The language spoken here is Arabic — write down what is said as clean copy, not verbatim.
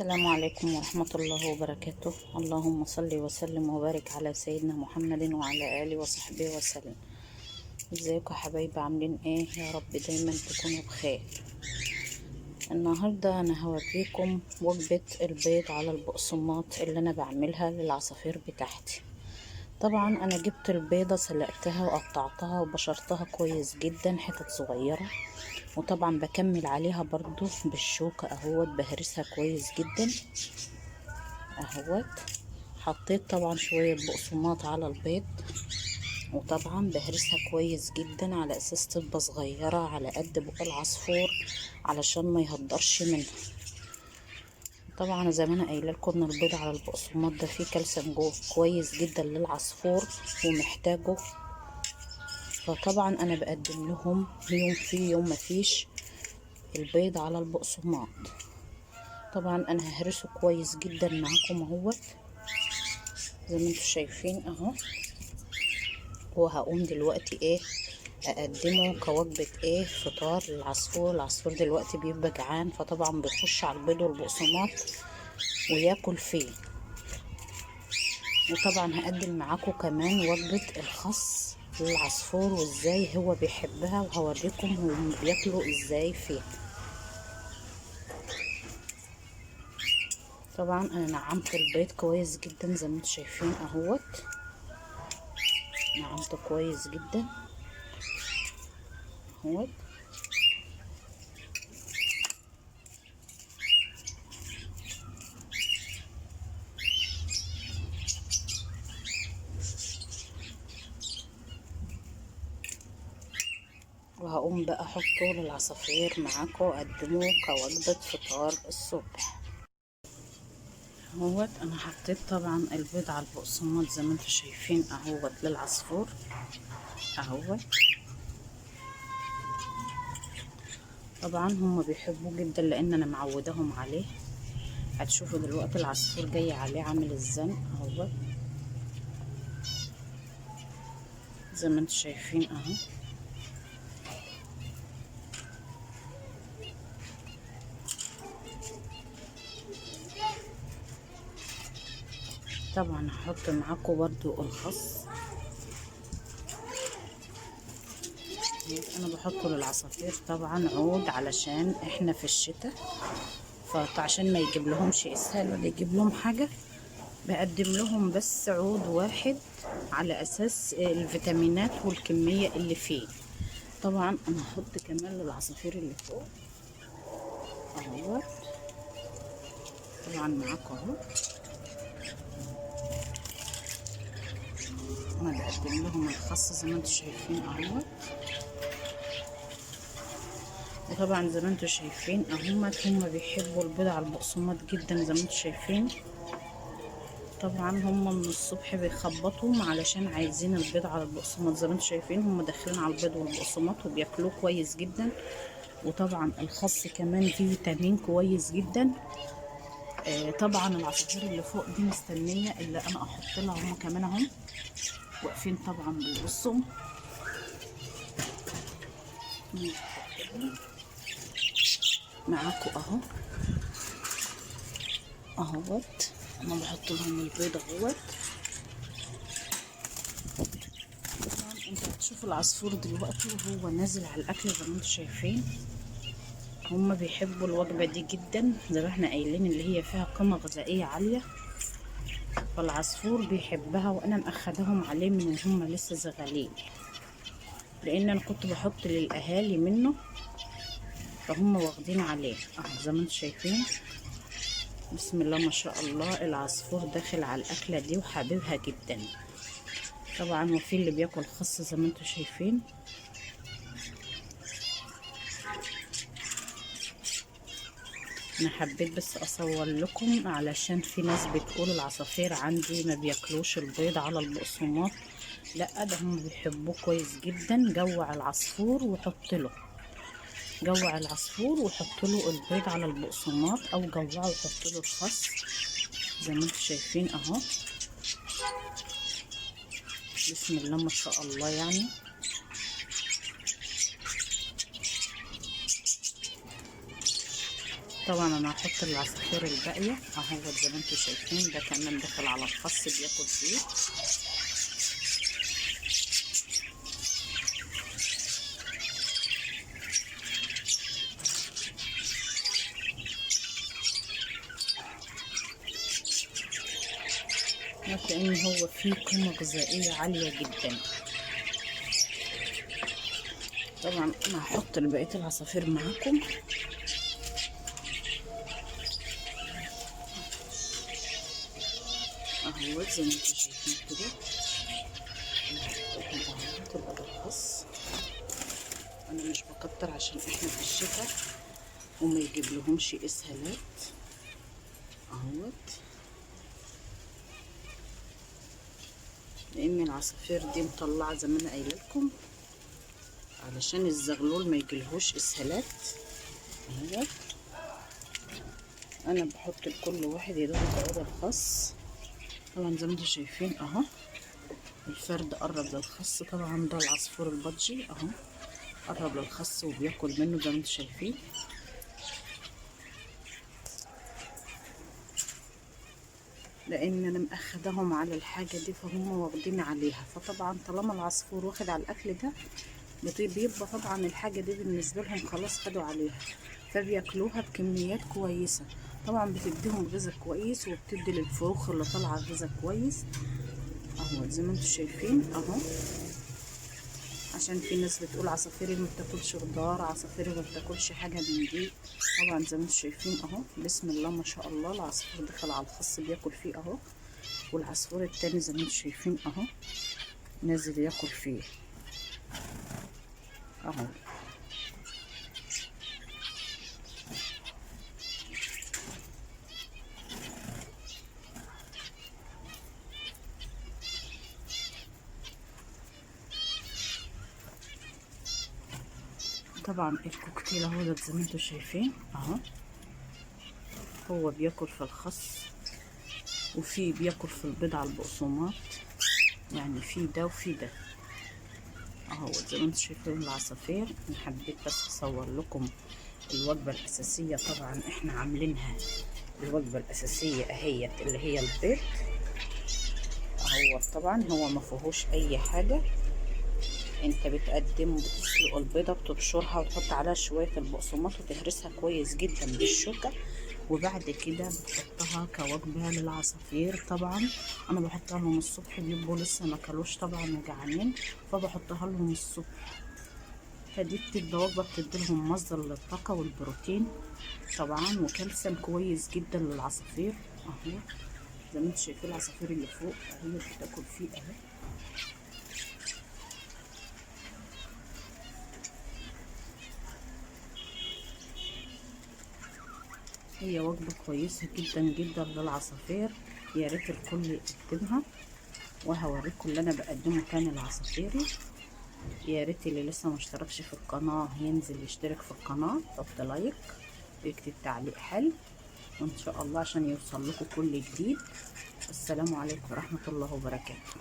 السلام عليكم ورحمة الله وبركاته. اللهم صل وسلم وبارك على سيدنا محمد وعلى آله وصحبه وسلم. ازيكم يا حبايبي، عاملين ايه؟ يا رب دايما تكونوا بخير. النهاردة انا هوريكم وجبة البيض على البقسماط اللي انا بعملها للعصافير بتاعتي. طبعا انا جبت البيضة سلقتها وقطعتها وبشرتها كويس جدا حتت صغيرة، وطبعا بكمل عليها برضو بالشوكة اهوت، بهرسها كويس جدا اهوت. حطيت طبعا شوية بقسماط على البيض، وطبعا بهرسها كويس جدا على اساس تبقى صغيرة على قد بق العصفور علشان ما يهدرش منها. طبعا زي ما انا قايله لكم ان البيض على البقسماط ده فيه كالسيوم جوه كويس جدا للعصفور ومحتاجه، فطبعا انا بقدم لهم يوم فيه يوم مفيش البيض على البقسماط. طبعا انا ههرسه كويس جدا معاكم اهوت زي ما انتم شايفين اهو. وهقوم دلوقتي ايه اقدمه كوجبة ايه فطار للعصفور. العصفور دلوقتي بيبقى جعان، فطبعا بيخش على البيض والبقسماط وياكل فيه. وطبعا هقدم معاكم كمان وجبة الخس للعصفور وازاي هو بيحبها، وهوريكم هم بياكلوا ازاي فيها. طبعا انا نعمت البيض كويس جدا زي ما انتم شايفين اهوت، نعمته كويس جدا اهوت. وهقوم بقى احطه للعصافير معاكم واقدمه كوجبة فطار الصبح اهوت. انا حطيت طبعا البيض على البقسماط زي ما انتم شايفين اهوت للعصفور اهوت. طبعا هم بيحبوه جدا لان انا معودهم عليه. هتشوفوا دلوقتي العصفور جاي عليه عامل الزن اهوت زي ما انتم شايفين اهو. طبعا هحط معاكم برضو الخس، انا بحطه للعصافير طبعا عود علشان احنا في الشتاء، فعشان ما يجيب لهمش اسهال ولا يجيب لهم حاجه بقدم لهم بس عود واحد على اساس الفيتامينات والكميه اللي فيه. طبعا انا هحط كمان للعصافير اللي فوق اهوت. طبعا معاكم اهو انا بقدم لهم الخس زي ما انتم شايفين اهوت. وطبعا زي ما انتم شايفين اهمت هم بيحبوا البيض على البقسماط جدا زي ما انتم شايفين. طبعا هم من الصبح بيخبطوا علشان عايزين البيض على البقسماط زي ما انتم شايفين، هم داخلين على البيض والبقسماط وبياكلوه كويس جدا. وطبعا الخس كمان فيه فيتامين كويس جدا. طبعا العصافير اللي فوق دي مستنيه اللي انا احط لها، هم كمان اهم واقفين طبعا بيبصوا معاكم اهو اهوت. انا بحط لهم البيض اهوت. طبعا انتوا هتشوفوا العصفور دلوقتي وهو نازل على الاكل زي ما انتوا شايفين. هما بيحبوا الوجبه دي جدا زي ما احنا قايلين اللي هي فيها قيمه غذائيه عاليه، فالعصفور بيحبها. وانا مأخدهم عليه من هما لسه صغالين، لان انا كنت بحط للاهالي منه فهم واخدين عليه اهو زي ما انتوا شايفين. بسم الله ما شاء الله العصفور داخل على الاكله دي وحاببها جدا. طبعا وفي اللي بياكل خس زي ما انتوا شايفين. انا حبيت بس اصور لكم علشان في ناس بتقول العصافير عندي ما بياكلوش البيض على البقسماط. لا، ده هم بيحبوه كويس جدا. جوع العصفور وحط له، جوع العصفور وحط له البيض على البقسماط، او جوعه وحط له الخس زي ما انتم شايفين اهو. بسم الله ما شاء الله يعني. طبعا انا هحط العصافير الباقيه اهو زي ما انتم شايفين، ده كمان داخل على الخس بياكل فيه. كأن هو فيه قيمه غذائيه عاليه جدا. طبعا انا هحط بقيه العصافير معاكم. اهو زي ما انتم شايفين كده تبقى بالخس. انا مش بكتر عشان احنا في الشتاء وما يجيب لهمش اسهالات اهوت، لان العصافير دي مطلعه زي ما انا قايله لكم علشان الزغلول ما يجيلهوش اسهالات اهوت. انا بحط لكل واحد يدوب عود الخس. طبعا زي ما انتم شايفين اهو الفرد قرب للخس. طبعا ده العصفور البادجي اهو قرب للخس وبياكل منه زي ما انتم شايفين. لان انا مأخدهم على الحاجه دي فهم واخدين عليها، فطبعا طالما العصفور واخد على الاكل ده بيبقى طبعا الحاجه دي بالنسبه لهم خلاص خدوا عليها، فبياكلوها بكميات كويسه. طبعا بتديهم غذاء كويس وبتدي للفروخ اللي طالعه غذاء كويس اهو زي ما انتم شايفين اهو. عشان في ناس بتقول عصافيري ما بتاكلش خضار، عصافيري ما بتاكلش حاجه من دي. طبعا زي ما انتم شايفين اهو بسم الله ما شاء الله العصفور دخل على الخص بياكل فيه اهو، والعصفور التاني زي ما انتم شايفين اهو نازل ياكل فيه اهو. طبعا الكوكتيل اهو ده زي ما انتم شايفين اهو هو بياكل في الخس وفي بياكل في البيض على البقسماط، يعني في ده وفي ده اهو زي ما انتم شايفين العصافير. انا حبيت بس اصور لكم الوجبه الاساسيه. طبعا احنا عاملينها الوجبه الاساسيه اهيت اللي هي البيض اهو. طبعا هو ما فيهوش اي حاجه، انت بتقدمه بتسلق البيضه بتبشرها وتحط عليها شويه البقسماط وتهرسها كويس جدا بالشوكه، وبعد كده بتحطها كوجبه للعصافير. طبعا انا بحطها لهم الصبح بيبقوا لسه ما كلوش طبعا وجعانين، فبحطها لهم الصبح. فدي بتبقى وجبه بتديلهم مصدر للطاقه والبروتين طبعا وكالسيوم كويس جدا للعصافير اهو. زي ما انتم شايفين العصافير اللي فوق اهي بتاكل فيه اهي. هي وجبة كويسة جدا جدا للعصافير، يا ريت الكل يقدمها. وهوريكم اللي انا بقدمه تاني لعصافيري. يا ريت اللي لسه ما اشتركش في القناة ينزل يشترك في القناة، يحط لايك ويكتب تعليق حلو وان شاء الله عشان يوصل لكم كل جديد. السلام عليكم ورحمة الله وبركاته.